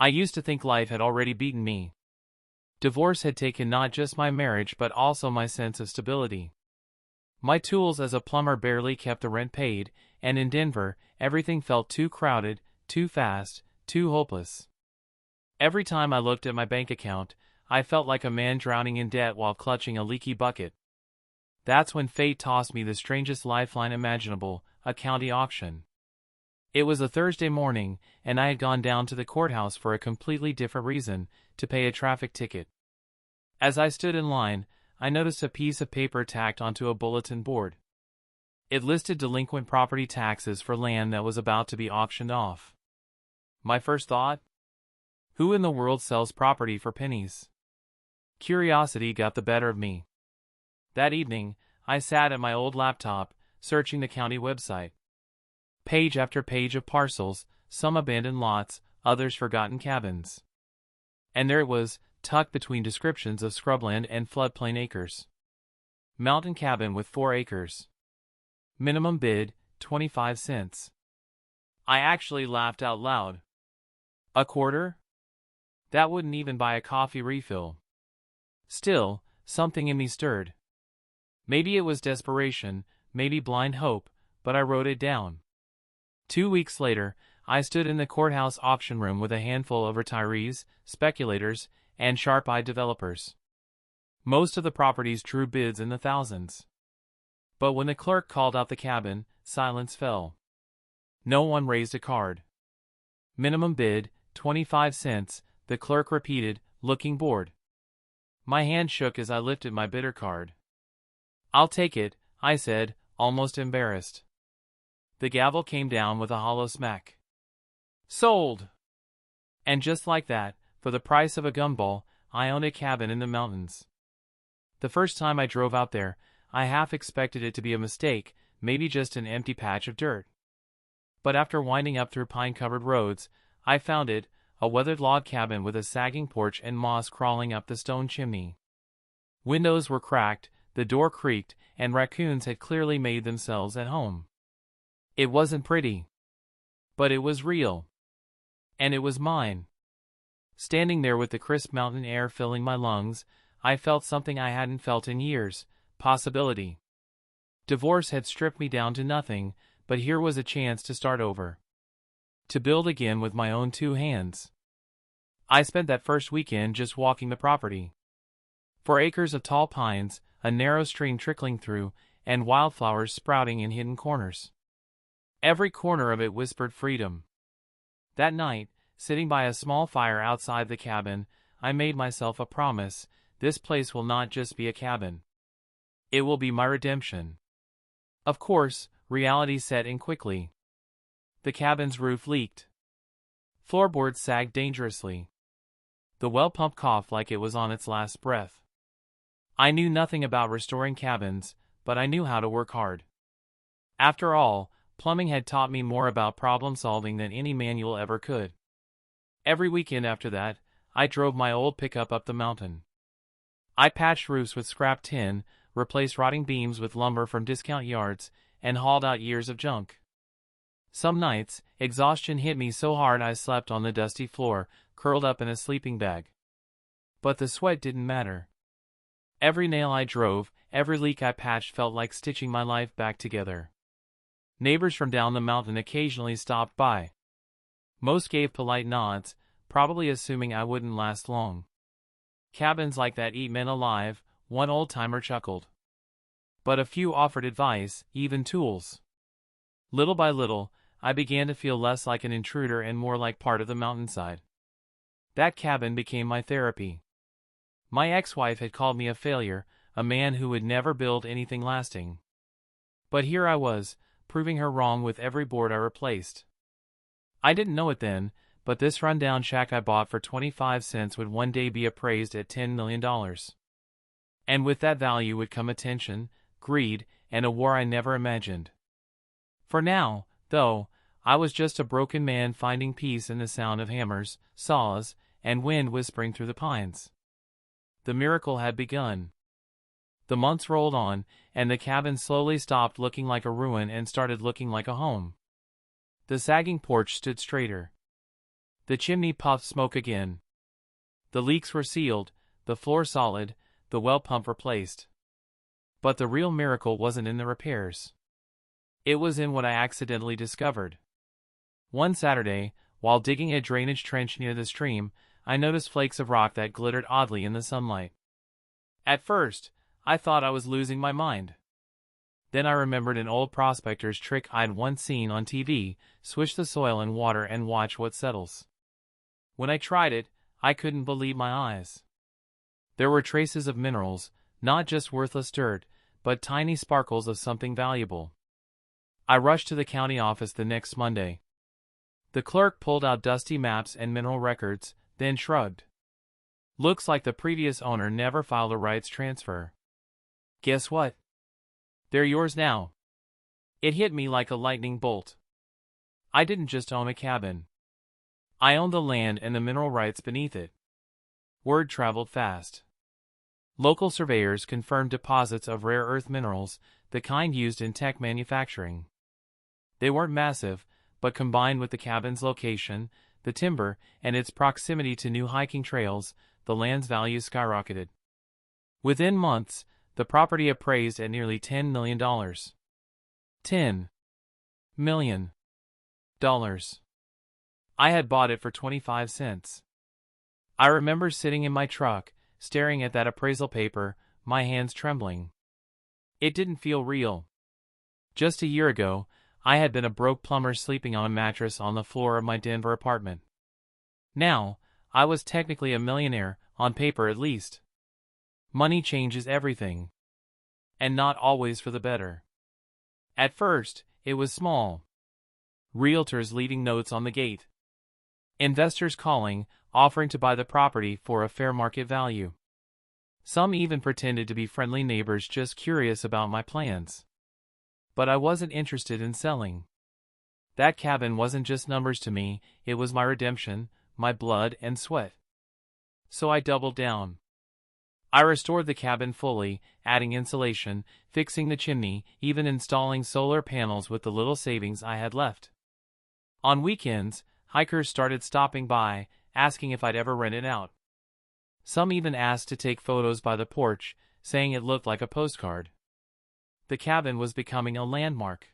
I used to think life had already beaten me. Divorce had taken not just my marriage but also my sense of stability. My tools as a plumber barely kept the rent paid, and in Denver, everything felt too crowded, too fast, too hopeless. Every time I looked at my bank account, I felt like a man drowning in debt while clutching a leaky bucket. That's when fate tossed me the strangest lifeline imaginable, a county auction. It was a Thursday morning, and I had gone down to the courthouse for a completely different reason, to pay a traffic ticket. As I stood in line, I noticed a piece of paper tacked onto a bulletin board. It listed delinquent property taxes for land that was about to be auctioned off. My first thought? Who in the world sells property for pennies? Curiosity got the better of me. That evening, I sat at my old laptop, searching the county website. Page after page of parcels, some abandoned lots, others forgotten cabins. And there it was, tucked between descriptions of scrubland and floodplain acres. Mountain cabin with 4 acres. Minimum bid, 25 cents. I actually laughed out loud. A quarter? That wouldn't even buy a coffee refill. Still, something in me stirred. Maybe it was desperation, maybe blind hope, but I wrote it down. 2 weeks later, I stood in the courthouse auction room with a handful of retirees, speculators, and sharp-eyed developers. Most of the properties drew bids in the thousands. But when the clerk called out the cabin, silence fell. No one raised a card. Minimum bid, 25 cents, the clerk repeated, looking bored. My hand shook as I lifted my bidder card. "I'll take it," I said, almost embarrassed. The gavel came down with a hollow smack. Sold! And just like that, for the price of a gumball, I owned a cabin in the mountains. The first time I drove out there, I half expected it to be a mistake, maybe just an empty patch of dirt. But after winding up through pine-covered roads, I found it, a weathered log cabin with a sagging porch and moss crawling up the stone chimney. Windows were cracked, the door creaked, and raccoons had clearly made themselves at home. It wasn't pretty. But it was real. And it was mine. Standing there with the crisp mountain air filling my lungs, I felt something I hadn't felt in years, possibility. Divorce had stripped me down to nothing, but here was a chance to start over. To build again with my own 2 hands. I spent that first weekend just walking the property. 4 acres of tall pines, a narrow stream trickling through, and wildflowers sprouting in hidden corners. Every corner of it whispered freedom. That night, sitting by a small fire outside the cabin, I made myself a promise: this place will not just be a cabin. It will be my redemption. Of course, reality set in quickly. The cabin's roof leaked. Floorboards sagged dangerously. The well pump coughed like it was on its last breath. I knew nothing about restoring cabins, but I knew how to work hard. After all, plumbing had taught me more about problem solving than any manual ever could. Every weekend after that, I drove my old pickup up the mountain. I patched roofs with scrap tin, replaced rotting beams with lumber from discount yards, and hauled out years of junk. Some nights, exhaustion hit me so hard I slept on the dusty floor, curled up in a sleeping bag. But the sweat didn't matter. Every nail I drove, every leak I patched felt like stitching my life back together. Neighbors from down the mountain occasionally stopped by. Most gave polite nods, probably assuming I wouldn't last long. Cabins like that eat men alive, one old-timer chuckled. But a few offered advice, even tools. Little by little, I began to feel less like an intruder and more like part of the mountainside. That cabin became my therapy. My ex-wife had called me a failure, a man who would never build anything lasting. But here I was, proving her wrong with every board I replaced. I didn't know it then, but this rundown shack I bought for 25 cents would one day be appraised at $10 million. And with that value would come attention, greed, and a war I never imagined. For now, though, I was just a broken man finding peace in the sound of hammers, saws, and wind whispering through the pines. The miracle had begun. The months rolled on, and the cabin slowly stopped looking like a ruin and started looking like a home. The sagging porch stood straighter. The chimney puffed smoke again. The leaks were sealed, the floor solid, the well pump replaced. But the real miracle wasn't in the repairs. It was in what I accidentally discovered. One Saturday, while digging a drainage trench near the stream, I noticed flakes of rock that glittered oddly in the sunlight. At first, I thought I was losing my mind. Then I remembered an old prospector's trick I'd once seen on TV: swish the soil in water and watch what settles. When I tried it, I couldn't believe my eyes. There were traces of minerals, not just worthless dirt, but tiny sparkles of something valuable. I rushed to the county office the next Monday. The clerk pulled out dusty maps and mineral records, then shrugged. "Looks like the previous owner never filed a rights transfer." Guess what? They're yours now. It hit me like a lightning bolt. I didn't just own a cabin. I owned the land and the mineral rights beneath it. Word traveled fast. Local surveyors confirmed deposits of rare earth minerals, the kind used in tech manufacturing. They weren't massive, but combined with the cabin's location, the timber, and its proximity to new hiking trails, the land's value skyrocketed. Within months, the property appraised at nearly $10 million. $10 million. I had bought it for 25 cents. I remember sitting in my truck, staring at that appraisal paper, my hands trembling. It didn't feel real. Just a year ago, I had been a broke plumber sleeping on a mattress on the floor of my Denver apartment. Now, I was technically a millionaire, on paper at least. Money changes everything. And not always for the better. At first, it was small. Realtors leaving notes on the gate. Investors calling, offering to buy the property for a fair market value. Some even pretended to be friendly neighbors just curious about my plans. But I wasn't interested in selling. That cabin wasn't just numbers to me, it was my redemption, my blood and sweat. So I doubled down. I restored the cabin fully, adding insulation, fixing the chimney, even installing solar panels with the little savings I had left. On weekends, hikers started stopping by, asking if I'd ever rent it out. Some even asked to take photos by the porch, saying it looked like a postcard. The cabin was becoming a landmark.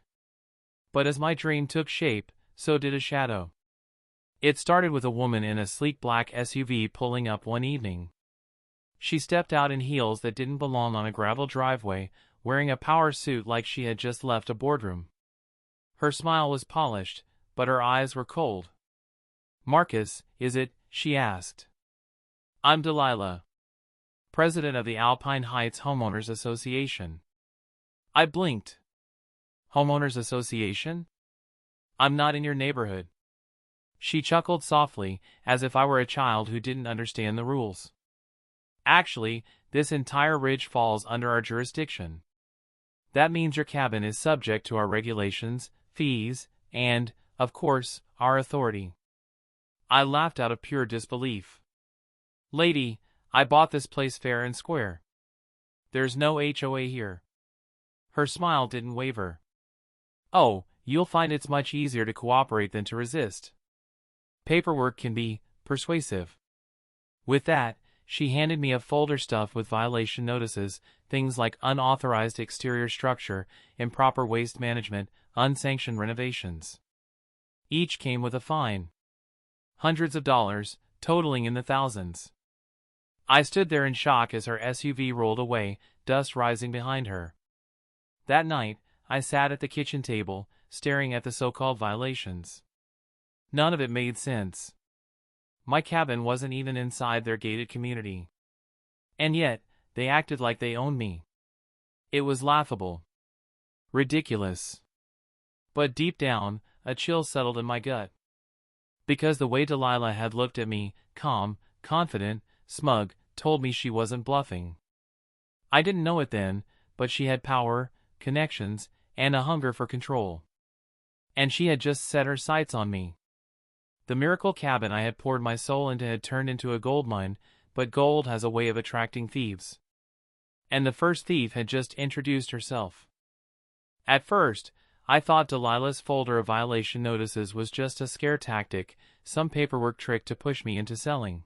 But as my dream took shape, so did a shadow. It started with a woman in a sleek black SUV pulling up one evening. She stepped out in heels that didn't belong on a gravel driveway, wearing a power suit like she had just left a boardroom. Her smile was polished, but her eyes were cold. "Marcus, is it?" she asked. "I'm Delilah, president of the Alpine Heights Homeowners Association." I blinked. "Homeowners Association? I'm not in your neighborhood." She chuckled softly, as if I were a child who didn't understand the rules. "Actually, this entire ridge falls under our jurisdiction. That means your cabin is subject to our regulations, fees, and, of course, our authority." I laughed out of pure disbelief. "Lady, I bought this place fair and square. There's no HOA here." Her smile didn't waver. "Oh, you'll find it's much easier to cooperate than to resist. Paperwork can be persuasive." With that, she handed me a folder stuffed with violation notices, things like unauthorized exterior structure, improper waste management, unsanctioned renovations. Each came with a fine. Hundreds of dollars, totaling in the thousands. I stood there in shock as her SUV rolled away, dust rising behind her. That night, I sat at the kitchen table, staring at the so-called violations. None of it made sense. My cabin wasn't even inside their gated community. And yet, they acted like they owned me. It was laughable. Ridiculous. But deep down, a chill settled in my gut. Because the way Delilah had looked at me, calm, confident, smug, told me she wasn't bluffing. I didn't know it then, but she had power, connections, and a hunger for control. And she had just set her sights on me. The miracle cabin I had poured my soul into had turned into a gold mine, but gold has a way of attracting thieves. And the first thief had just introduced herself. At first, I thought Delilah's folder of violation notices was just a scare tactic, some paperwork trick to push me into selling.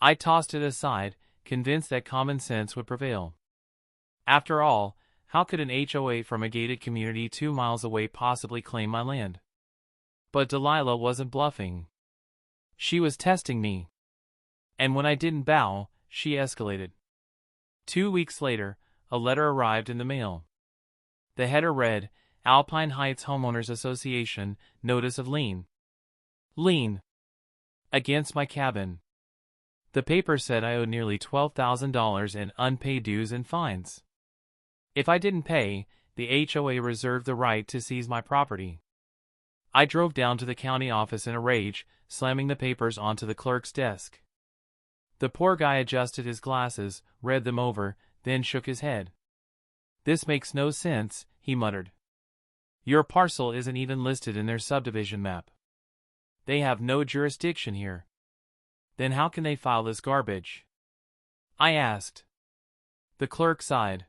I tossed it aside, convinced that common sense would prevail. After all, how could an HOA from a gated community 2 miles away possibly claim my land? But Delilah wasn't bluffing. She was testing me. And when I didn't bow, she escalated. 2 weeks later, a letter arrived in the mail. The header read, Alpine Heights Homeowners Association, Notice of Lien. Lien. Against my cabin. The paper said I owed nearly $12,000 in unpaid dues and fines. If I didn't pay, the HOA reserved the right to seize my property. I drove down to the county office in a rage, slamming the papers onto the clerk's desk. The poor guy adjusted his glasses, read them over, then shook his head. This makes no sense, he muttered. Your parcel isn't even listed in their subdivision map. They have no jurisdiction here. Then how can they file this garbage? I asked. The clerk sighed.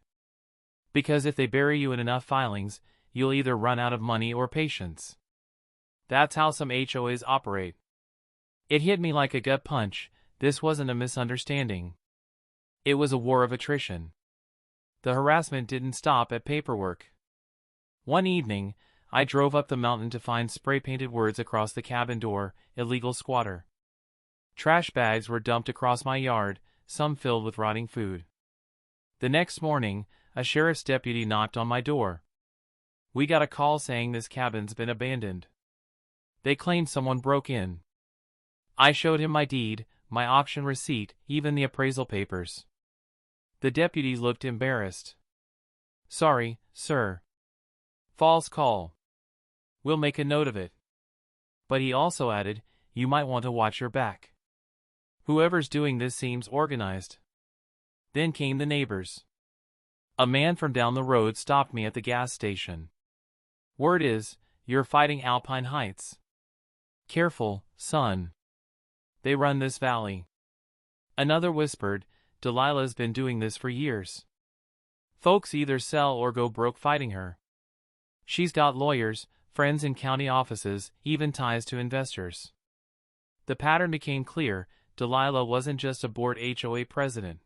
Because if they bury you in enough filings, you'll either run out of money or patience. That's how some HOAs operate. It hit me like a gut punch. This wasn't a misunderstanding. It was a war of attrition. The harassment didn't stop at paperwork. One evening, I drove up the mountain to find spray-painted words across the cabin door, illegal squatter. Trash bags were dumped across my yard, some filled with rotting food. The next morning, a sheriff's deputy knocked on my door. We got a call saying this cabin's been abandoned. They claimed someone broke in. I showed him my deed, my auction receipt, even the appraisal papers. The deputy looked embarrassed. Sorry, sir. False call. We'll make a note of it. But he also added, you might want to watch your back. Whoever's doing this seems organized. Then came the neighbors. A man from down the road stopped me at the gas station. Word is, you're fighting Alpine Heights. Careful, son. They run this valley. Another whispered, Delilah's been doing this for years. Folks either sell or go broke fighting her. She's got lawyers, friends in county offices, even ties to investors. The pattern became clear. Delilah wasn't just a bored HOA president.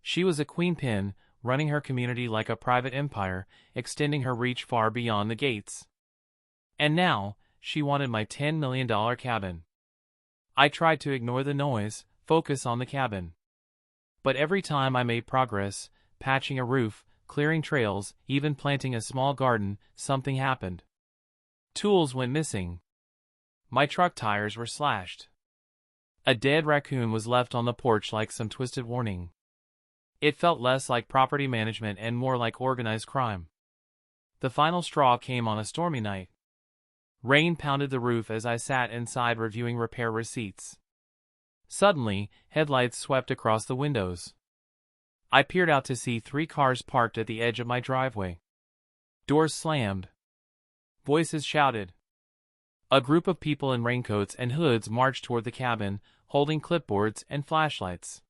She was a queenpin, running her community like a private empire, extending her reach far beyond the gates. And now, she wanted my $10 million cabin. I tried to ignore the noise, focus on the cabin. But every time I made progress, patching a roof, clearing trails, even planting a small garden, something happened. Tools went missing. My truck tires were slashed. A dead raccoon was left on the porch like some twisted warning. It felt less like property management and more like organized crime. The final straw came on a stormy night. Rain pounded the roof as I sat inside reviewing repair receipts. Suddenly, headlights swept across the windows. I peered out to see 3 cars parked at the edge of my driveway. Doors slammed. Voices shouted. A group of people in raincoats and hoods marched toward the cabin, holding clipboards and flashlights.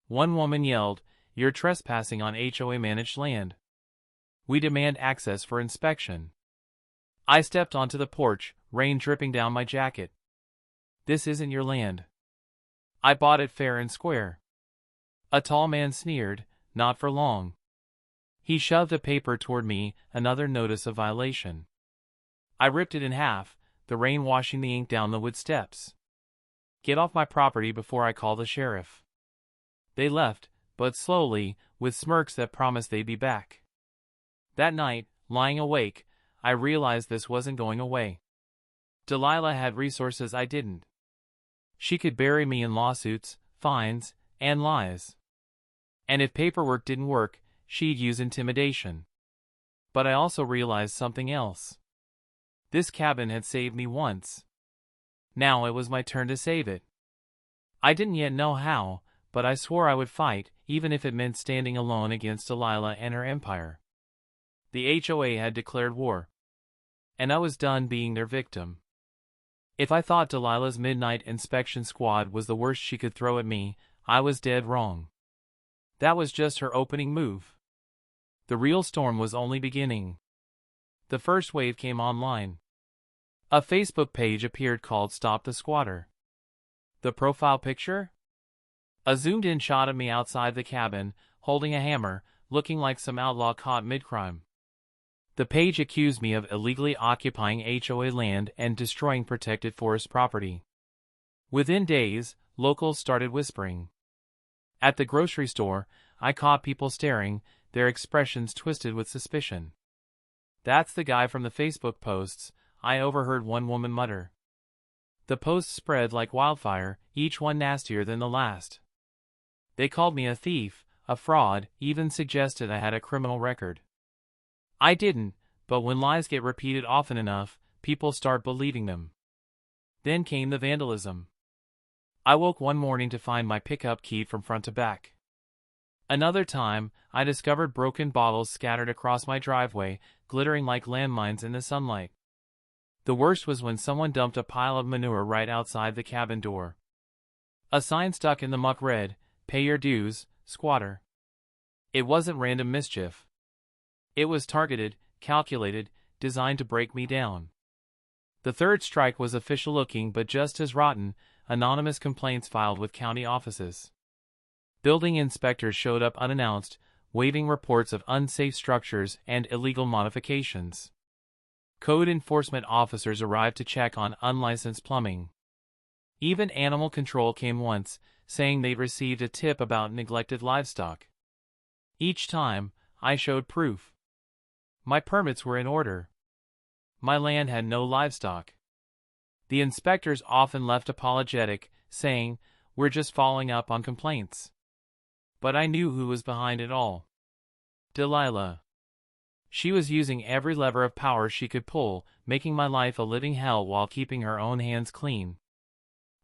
One woman yelled, "You're trespassing on HOA-managed land. We demand access for inspection." I stepped onto the porch, rain dripping down my jacket. "This isn't your land. I bought it fair and square." A tall man sneered, "Not for long." He shoved a paper toward me, another notice of violation. I ripped it in half, the rain washing the ink down the wood steps. "Get off my property before I call the sheriff." They left, but slowly, with smirks that promised they'd be back. That night, lying awake, I realized this wasn't going away. Delilah had resources I didn't. She could bury me in lawsuits, fines, and lies. And if paperwork didn't work, she'd use intimidation. But I also realized something else. This cabin had saved me once. Now it was my turn to save it. I didn't yet know how, but I swore I would fight, even if it meant standing alone against Delilah and her empire. The HOA had declared war. And I was done being their victim. If I thought Delilah's midnight inspection squad was the worst she could throw at me, I was dead wrong. That was just her opening move. The real storm was only beginning. The first wave came online. A Facebook page appeared called Stop the Squatter. The profile picture? A zoomed-in shot of me outside the cabin, holding a hammer, looking like some outlaw caught mid-crime. The page accused me of illegally occupying HOA land and destroying protected forest property. Within days, locals started whispering. At the grocery store, I caught people staring, their expressions twisted with suspicion. "That's the guy from the Facebook posts," I overheard one woman mutter. The posts spread like wildfire, each one nastier than the last. They called me a thief, a fraud, even suggested I had a criminal record. I didn't, but when lies get repeated often enough, people start believing them. Then came the vandalism. I woke one morning to find my pickup keyed from front to back. Another time, I discovered broken bottles scattered across my driveway, glittering like landmines in the sunlight. The worst was when someone dumped a pile of manure right outside the cabin door. A sign stuck in the muck read, "Pay your dues, squatter." It wasn't random mischief. It was targeted, calculated, designed to break me down. The third strike was official-looking but just as rotten: anonymous complaints filed with county offices. Building inspectors showed up unannounced, waving reports of unsafe structures and illegal modifications. Code enforcement officers arrived to check on unlicensed plumbing. Even animal control came once, saying they'd received a tip about neglected livestock. Each time, I showed proof. My permits were in order. My land had no livestock. The inspectors often left apologetic, saying, "We're just following up on complaints." But I knew who was behind it all. Delilah. She was using every lever of power she could pull, making my life a living hell while keeping her own hands clean.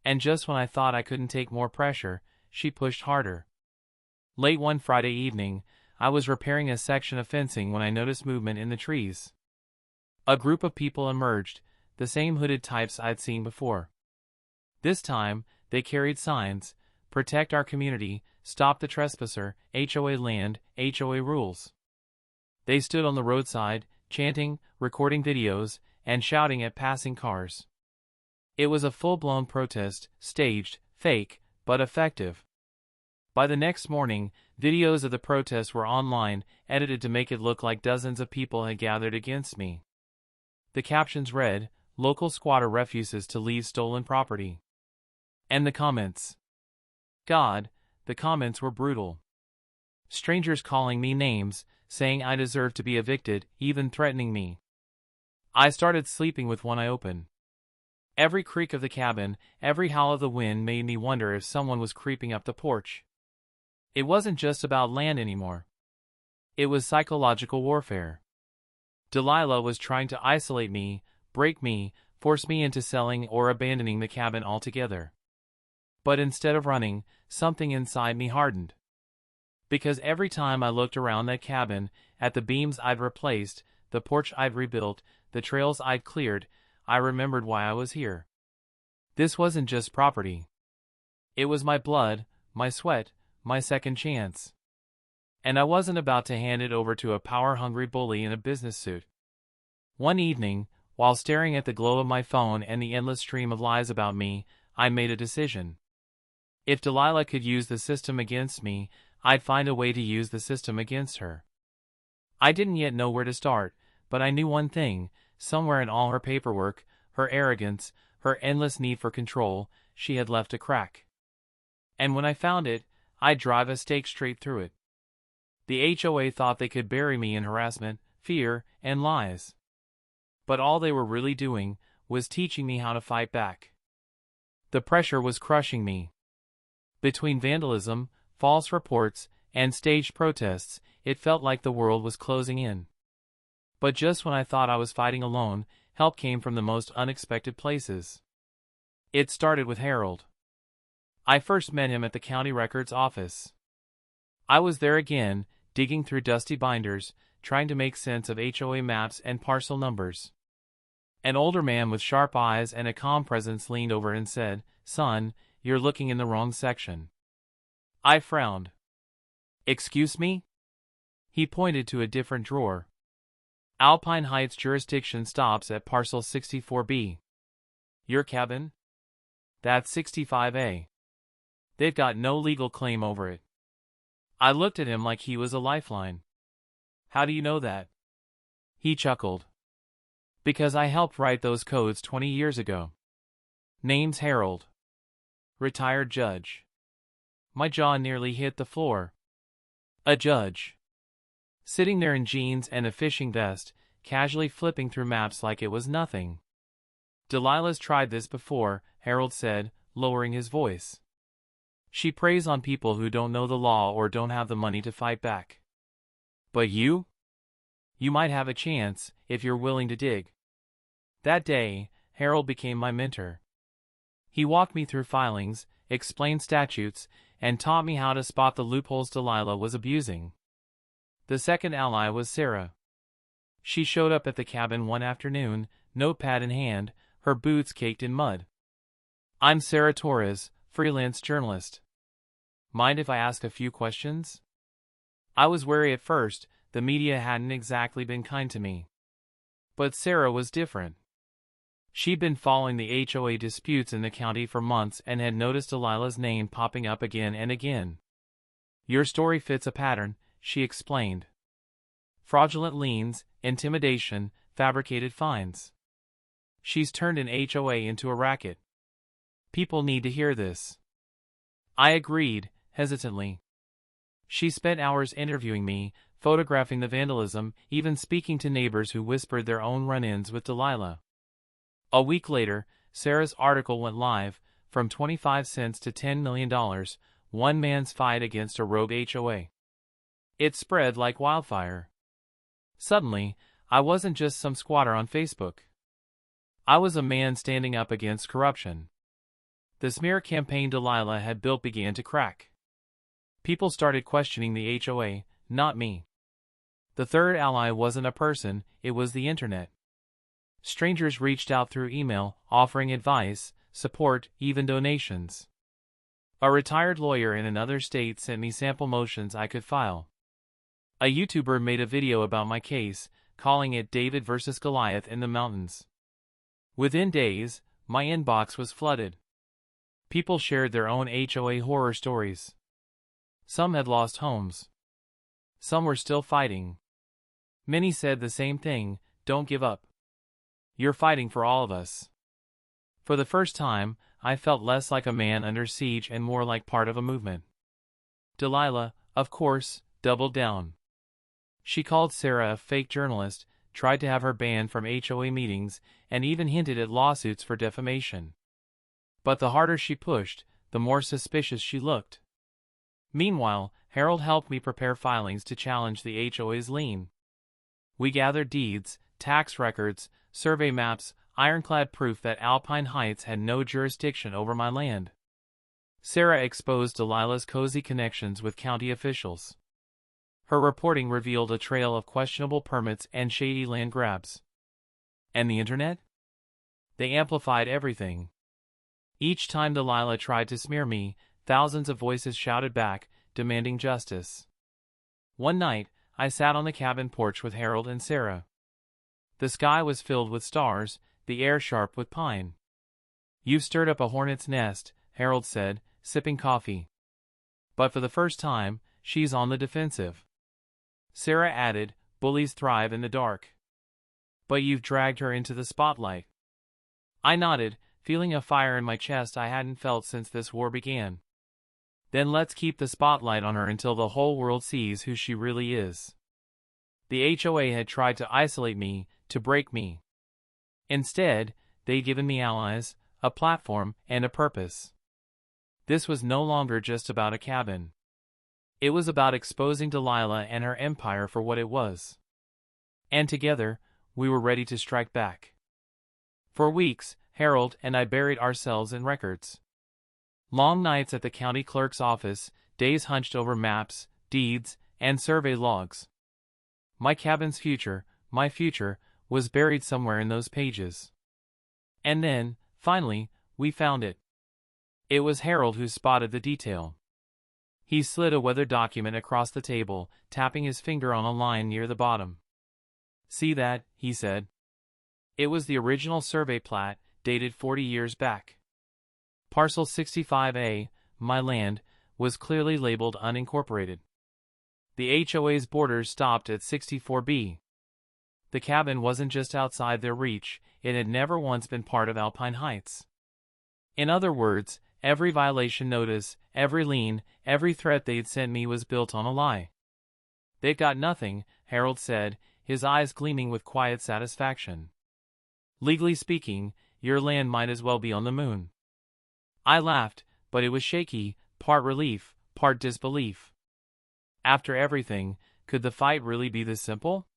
And just when I thought I couldn't take more pressure, she pushed harder. Late one Friday evening, I was repairing a section of fencing when I noticed movement in the trees. A group of people emerged, the same hooded types I'd seen before. This time, they carried signs: "Protect our community, stop the trespasser, HOA land, HOA rules." They stood on the roadside, chanting, recording videos, and shouting at passing cars. It was a full-blown protest, staged, fake, but effective. By the next morning, videos of the protests were online, edited to make it look like dozens of people had gathered against me. The captions read, "Local squatter refuses to leave stolen property." And the comments. God, the comments were brutal. Strangers calling me names, saying I deserved to be evicted, even threatening me. I started sleeping with one eye open. Every creak of the cabin, every howl of the wind made me wonder if someone was creeping up the porch. It wasn't just about land anymore. It was psychological warfare. Delilah was trying to isolate me, break me, force me into selling or abandoning the cabin altogether. But instead of running, something inside me hardened. Because every time I looked around that cabin, at the beams I'd replaced, the porch I'd rebuilt, the trails I'd cleared, I remembered why I was here. This wasn't just property. It was my blood, my sweat, my second chance. And I wasn't about to hand it over to a power-hungry bully in a business suit. One evening, while staring at the glow of my phone and the endless stream of lies about me, I made a decision. If Delilah could use the system against me, I'd find a way to use the system against her. I didn't yet know where to start, but I knew one thing: somewhere in all her paperwork, her arrogance, her endless need for control, she had left a crack. And when I found it, I'd drive a stake straight through it. The HOA thought they could bury me in harassment, fear, and lies. But all they were really doing was teaching me how to fight back. The pressure was crushing me. Between vandalism, false reports, and staged protests, it felt like the world was closing in. But just when I thought I was fighting alone, help came from the most unexpected places. It started with Harold. I first met him at the county records office. I was there again, digging through dusty binders, trying to make sense of HOA maps and parcel numbers. An older man with sharp eyes and a calm presence leaned over and said, "Son, you're looking in the wrong section." I frowned. "Excuse me?" He pointed to a different drawer. Alpine Heights jurisdiction stops at parcel 64B. Your cabin? That's 65A. They've got no legal claim over it. I looked at him like he was a lifeline. How do you know that? He chuckled. Because I helped write those codes 20 years ago. Name's Harold. Retired judge. My jaw nearly hit the floor. A judge. Sitting there in jeans and a fishing vest, casually flipping through maps like it was nothing. Delilah's tried this before, Harold said, lowering his voice. She preys on people who don't know the law or don't have the money to fight back. But you? You might have a chance, if you're willing to dig. That day, Harold became my mentor. He walked me through filings, explained statutes, and taught me how to spot the loopholes Delilah was abusing. The second ally was Sarah. She showed up at the cabin one afternoon, notepad in hand, her boots caked in mud. I'm Sarah Torres, freelance journalist. Mind if I ask a few questions? I was wary at first, the media hadn't exactly been kind to me. But Sarah was different. She'd been following the HOA disputes in the county for months and had noticed Delilah's name popping up again and again. Your story fits a pattern, she explained. Fraudulent liens, intimidation, fabricated fines. She's turned an HOA into a racket. People need to hear this. I agreed, hesitantly. She spent hours interviewing me, photographing the vandalism, even speaking to neighbors who whispered their own run-ins with Delilah. A week later, Sarah's article went live, from 25 cents to $10 million, one man's fight against a rogue HOA. It spread like wildfire. Suddenly, I wasn't just some squatter on Facebook. I was a man standing up against corruption. The smear campaign Delilah had built began to crack. People started questioning the HOA, not me. The third ally wasn't a person, it was the internet. Strangers reached out through email, offering advice, support, even donations. A retired lawyer in another state sent me sample motions I could file. A YouTuber made a video about my case, calling it David versus Goliath in the mountains. Within days, my inbox was flooded. People shared their own HOA horror stories. Some had lost homes. Some were still fighting. Many said the same thing, don't give up. You're fighting for all of us. For the first time, I felt less like a man under siege and more like part of a movement. Delilah, of course, doubled down. She called Sarah a fake journalist, tried to have her banned from HOA meetings, and even hinted at lawsuits for defamation. But the harder she pushed, the more suspicious she looked. Meanwhile, Harold helped me prepare filings to challenge the HOA's lien. We gathered deeds, tax records, survey maps, ironclad proof that Alpine Heights had no jurisdiction over my land. Sarah exposed Delilah's cozy connections with county officials. Her reporting revealed a trail of questionable permits and shady land grabs. And the internet? They amplified everything. Each time Delilah tried to smear me, thousands of voices shouted back, demanding justice. One night, I sat on the cabin porch with Harold and Sarah. The sky was filled with stars, the air sharp with pine. You've stirred up a hornet's nest, Harold said, sipping coffee. But for the first time, she's on the defensive. Sarah added, bullies thrive in the dark. But you've dragged her into the spotlight. I nodded, feeling a fire in my chest I hadn't felt since this war began. Then let's keep the spotlight on her until the whole world sees who she really is. The HOA had tried to isolate me, to break me. Instead, they'd given me allies, a platform, and a purpose. This was no longer just about a cabin. It was about exposing Delilah and her empire for what it was. And together, we were ready to strike back. For weeks, Harold and I buried ourselves in records. Long nights at the county clerk's office, days hunched over maps, deeds, and survey logs. My cabin's future, my future, was buried somewhere in those pages. And then, finally, we found it. It was Harold who spotted the detail. He slid a weathered document across the table, tapping his finger on a line near the bottom. "See that," he said. It was the original survey plat, dated 40 years back. Parcel 65A, my land, was clearly labeled unincorporated. The HOA's borders stopped at 64B. The cabin wasn't just outside their reach, it had never once been part of Alpine Heights. In other words, every violation notice, every lien, every threat they'd sent me was built on a lie. "They've got nothing," Harold said, his eyes gleaming with quiet satisfaction. "Legally speaking, your land might as well be on the moon." I laughed, but it was shaky, part relief, part disbelief. After everything, could the fight really be this simple?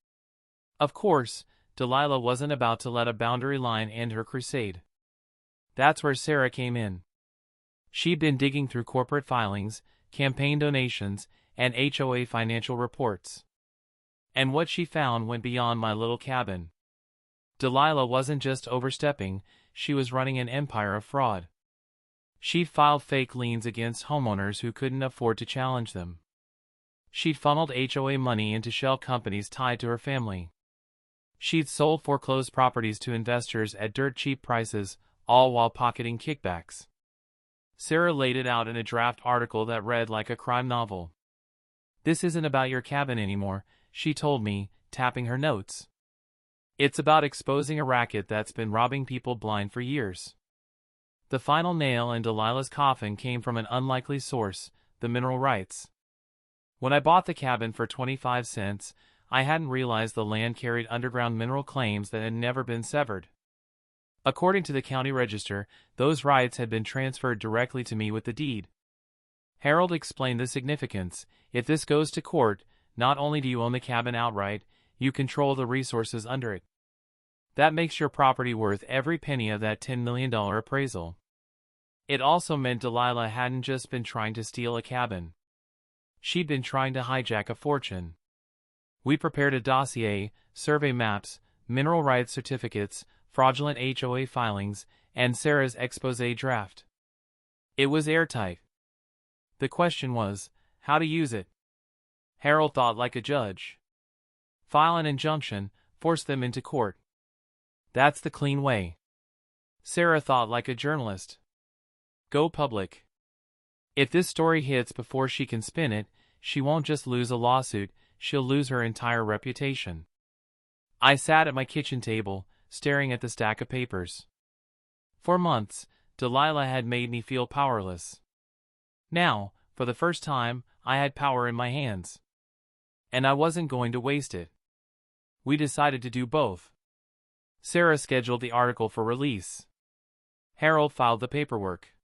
Of course, Delilah wasn't about to let a boundary line end her crusade. That's where Sarah came in. She'd been digging through corporate filings, campaign donations, and HOA financial reports. And what she found went beyond my little cabin. Delilah wasn't just overstepping, she was running an empire of fraud. She'd filed fake liens against homeowners who couldn't afford to challenge them. She'd funneled HOA money into shell companies tied to her family. She'd sold foreclosed properties to investors at dirt-cheap prices, all while pocketing kickbacks. Sarah laid it out in a draft article that read like a crime novel. "This isn't about your cabin anymore," she told me, tapping her notes. "It's about exposing a racket that's been robbing people blind for years." The final nail in Delilah's coffin came from an unlikely source, the mineral rights. When I bought the cabin for 25 cents, I hadn't realized the land carried underground mineral claims that had never been severed. According to the county register, those rights had been transferred directly to me with the deed. Harold explained the significance. If this goes to court, not only do you own the cabin outright, you control the resources under it. That makes your property worth every penny of that $10 million appraisal. It also meant Delilah hadn't just been trying to steal a cabin. She'd been trying to hijack a fortune. We prepared a dossier, survey maps, mineral rights certificates, fraudulent HOA filings, and Sarah's exposé draft. It was airtight. The question was, how to use it. Harold thought like a judge. File an injunction, force them into court. That's the clean way. Sarah thought like a journalist. Go public. If this story hits before she can spin it, she won't just lose a lawsuit, she'll lose her entire reputation. I sat at my kitchen table, staring at the stack of papers. For months, Delilah had made me feel powerless. Now, for the first time, I had power in my hands. And I wasn't going to waste it. We decided to do both. Sarah scheduled the article for release. Harold filed the paperwork.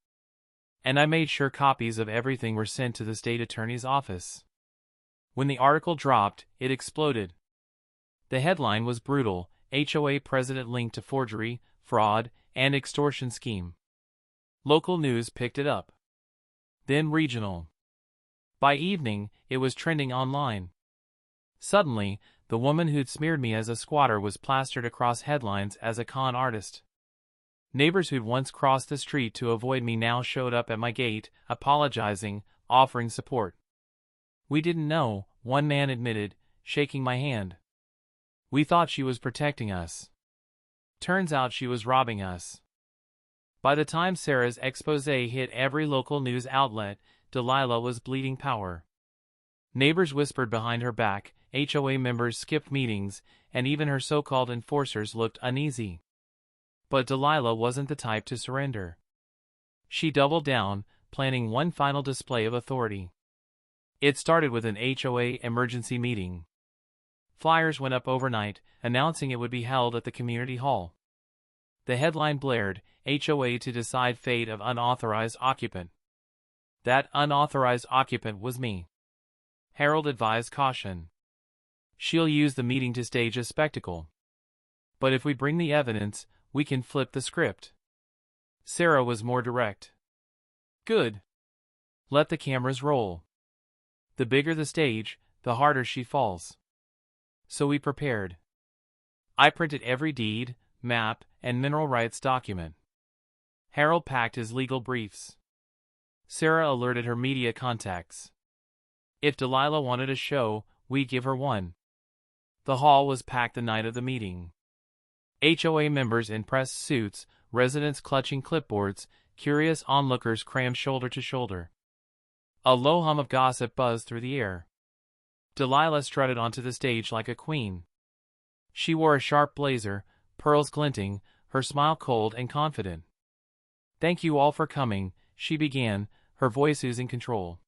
And I made sure copies of everything were sent to the state attorney's office. When the article dropped, it exploded. The headline was brutal: HOA president linked to forgery, fraud, and extortion scheme. Local news picked it up. Then regional. By evening, it was trending online. Suddenly, the woman who'd smeared me as a squatter was plastered across headlines as a con artist. Neighbors who'd once crossed the street to avoid me now showed up at my gate, apologizing, offering support. "We didn't know," one man admitted, shaking my hand. "We thought she was protecting us. Turns out she was robbing us." By the time Sarah's exposé hit every local news outlet, Delilah was bleeding power. Neighbors whispered behind her back, HOA members skipped meetings, and even her so-called enforcers looked uneasy. But Delilah wasn't the type to surrender. She doubled down, planning one final display of authority. It started with an HOA emergency meeting. Flyers went up overnight, announcing it would be held at the community hall. The headline blared, HOA to decide fate of unauthorized occupant. That unauthorized occupant was me. Harold advised caution. She'll use the meeting to stage a spectacle. But if we bring the evidence, we can flip the script. Sarah was more direct. Good. Let the cameras roll. The bigger the stage, the harder she falls. So we prepared. I printed every deed, map, and mineral rights document. Harold packed his legal briefs. Sarah alerted her media contacts. If Delilah wanted a show, we'd give her one. The hall was packed the night of the meeting. HOA members in pressed suits, residents clutching clipboards, curious onlookers crammed shoulder to shoulder. A low hum of gossip buzzed through the air. Delilah strutted onto the stage like a queen. She wore a sharp blazer, pearls glinting, her smile cold and confident. "Thank you all for coming," she began, her voice oozing control.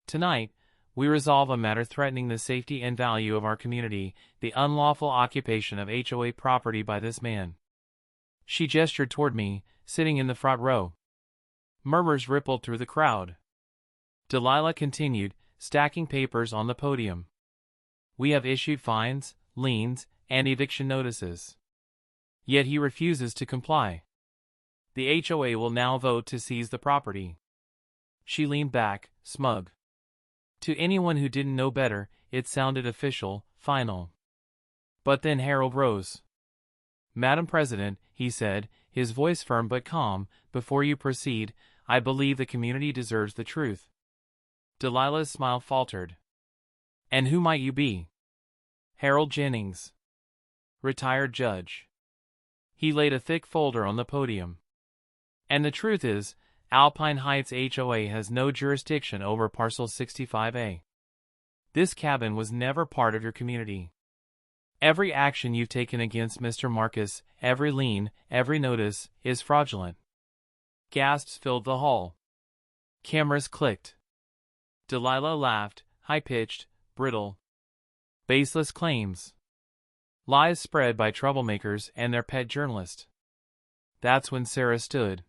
"Tonight, we resolve a matter threatening the safety and value of our community, the unlawful occupation of HOA property by this man." She gestured toward me, sitting in the front row. Murmurs rippled through the crowd. Delilah continued, stacking papers on the podium. "We have issued fines, liens, and eviction notices. Yet he refuses to comply. The HOA will now vote to seize the property." She leaned back, smug. To anyone who didn't know better, it sounded official, final. But then Harold rose. "Madam President," he said, his voice firm but calm, "before you proceed, I believe the community deserves the truth." Delilah's smile faltered. "And who might you be?" "Harold Jennings, retired judge." He laid a thick folder on the podium. "And the truth is, Alpine Heights HOA has no jurisdiction over Parcel 65A. This cabin was never part of your community. Every action you've taken against Mr. Marcus, every lien, every notice, is fraudulent." Gasps filled the hall. Cameras clicked. Delilah laughed, high-pitched, brittle. "Baseless claims. Lies spread by troublemakers and their pet journalist." That's when Sarah stood.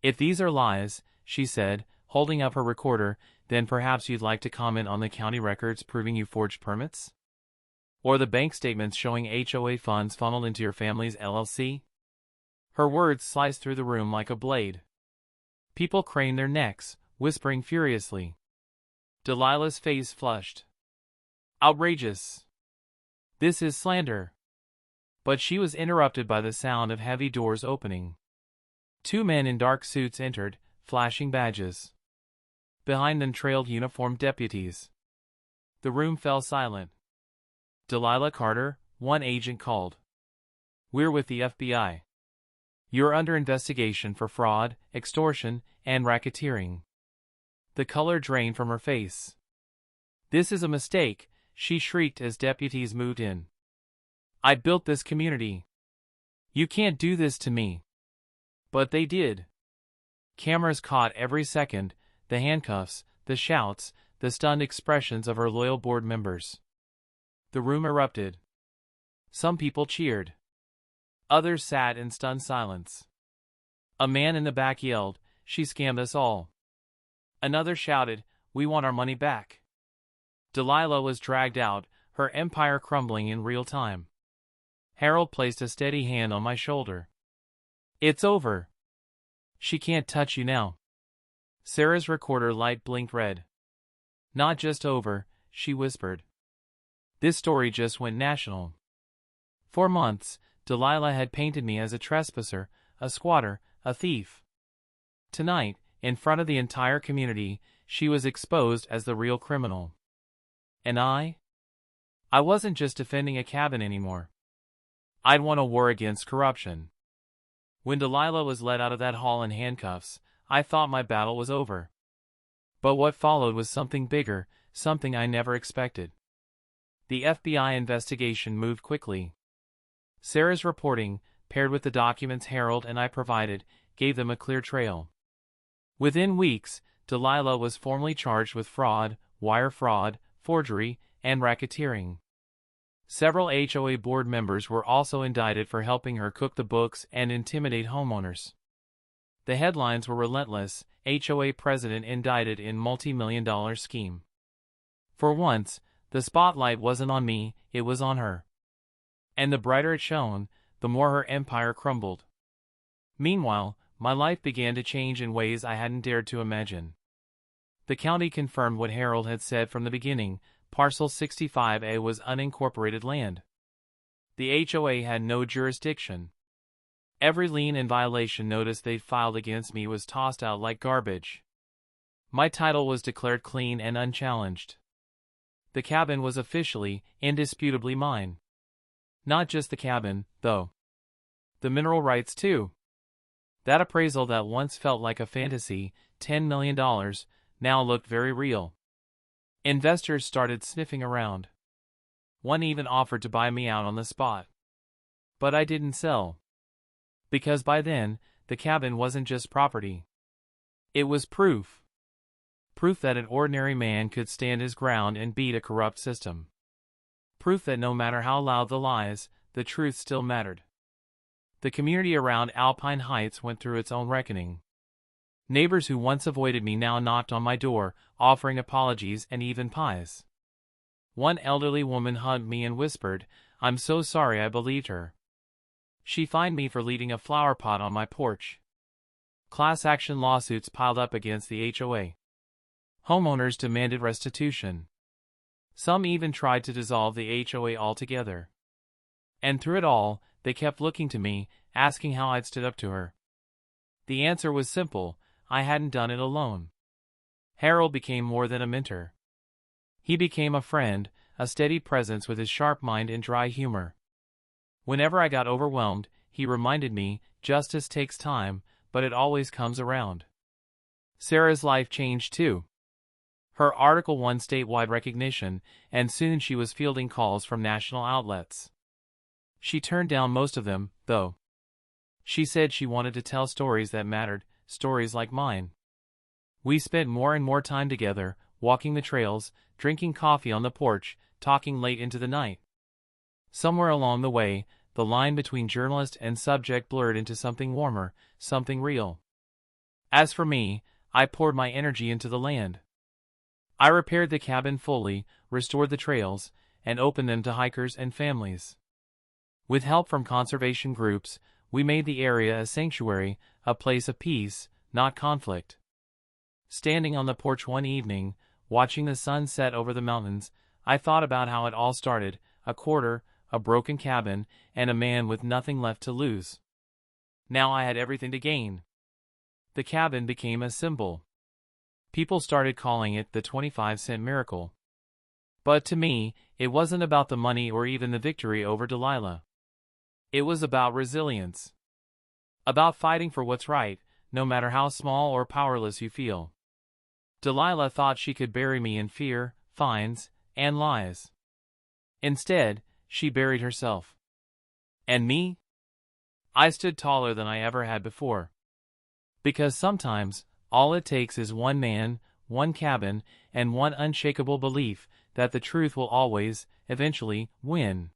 "If these are lies," she said, holding up her recorder, "then perhaps you'd like to comment on the county records proving you forged permits? Or the bank statements showing HOA funds funneled into your family's LLC?" Her words sliced through the room like a blade. People craned their necks, whispering furiously. Delilah's face flushed. "Outrageous! This is slander." But she was interrupted by the sound of heavy doors opening. Two men in dark suits entered, flashing badges. Behind them trailed uniformed deputies. The room fell silent. "Delilah Carter," one agent called. "We're with the FBI. You're under investigation for fraud, extortion, and racketeering." The color drained from her face. "This is a mistake," she shrieked as deputies moved in. "I built this community. You can't do this to me." But they did. Cameras caught every second, the handcuffs, the shouts, the stunned expressions of her loyal board members. The room erupted. Some people cheered. Others sat in stunned silence. A man in the back yelled, "She scammed us all." Another shouted, "We want our money back." Delilah was dragged out, her empire crumbling in real time. Harold placed a steady hand on my shoulder. "It's over. She can't touch you now." Sarah's recorder light blinked red. "Not just over," she whispered. "This story just went national." For months, Delilah had painted me as a trespasser, a squatter, a thief. Tonight, in front of the entire community, she was exposed as the real criminal. And I wasn't just defending a cabin anymore. I'd won a war against corruption. When Delilah was led out of that hall in handcuffs, I thought my battle was over. But what followed was something bigger, something I never expected. The FBI investigation moved quickly. Sarah's reporting, paired with the documents Harold and I provided, gave them a clear trail. Within weeks, Delilah was formally charged with fraud, wire fraud, forgery, and racketeering. Several HOA board members were also indicted for helping her cook the books and intimidate homeowners. The headlines were relentless: HOA president indicted in multi-million-dollar scheme. For once, the spotlight wasn't on me, it was on her. And the brighter it shone, the more her empire crumbled. Meanwhile, my life began to change in ways I hadn't dared to imagine. The county confirmed what Harold had said from the beginning: Parcel 65A was unincorporated land. The HOA had no jurisdiction. Every lien and violation notice they'd filed against me was tossed out like garbage. My title was declared clean and unchallenged. The cabin was officially, indisputably mine. Not just the cabin, though. The mineral rights too. That appraisal that once felt like a fantasy, $10 million, now looked very real. Investors started sniffing around. One even offered to buy me out on the spot. But I didn't sell. Because by then, the cabin wasn't just property. It was proof. Proof that an ordinary man could stand his ground and beat a corrupt system. Proof that no matter how loud the lies, the truth still mattered. The community around Alpine Heights went through its own reckoning. Neighbors who once avoided me now knocked on my door, offering apologies and even pies. One elderly woman hugged me and whispered, "I'm so sorry I believed her." She fined me for leaving a flower pot on my porch. Class action lawsuits piled up against the HOA. Homeowners demanded restitution. Some even tried to dissolve the HOA altogether. And through it all, they kept looking to me, asking how I'd stood up to her. The answer was simple: I hadn't done it alone. Harold became more than a mentor. He became a friend, a steady presence with his sharp mind and dry humor. Whenever I got overwhelmed, he reminded me, justice takes time, but it always comes around. Sarah's life changed too. Her article won statewide recognition, and soon she was fielding calls from national outlets. She turned down most of them, though. She said she wanted to tell stories that mattered, stories like mine. We spent more and more time together, walking the trails, drinking coffee on the porch, talking late into the night. Somewhere along the way, the line between journalist and subject blurred into something warmer, something real. As for me, I poured my energy into the land. I repaired the cabin fully, restored the trails, and opened them to hikers and families. With help from conservation groups, we made the area a sanctuary, a place of peace, not conflict. Standing on the porch one evening, watching the sun set over the mountains, I thought about how it all started: a quarter, a broken cabin, and a man with nothing left to lose. Now I had everything to gain. The cabin became a symbol. People started calling it the 25-cent miracle. But to me, it wasn't about the money or even the victory over Delilah. It was about resilience. About fighting for what's right, no matter how small or powerless you feel. Delilah thought she could bury me in fear, fines, and lies. Instead, she buried herself. And me? I stood taller than I ever had before. Because sometimes, all it takes is one man, one cabin, and one unshakable belief that the truth will always, eventually, win.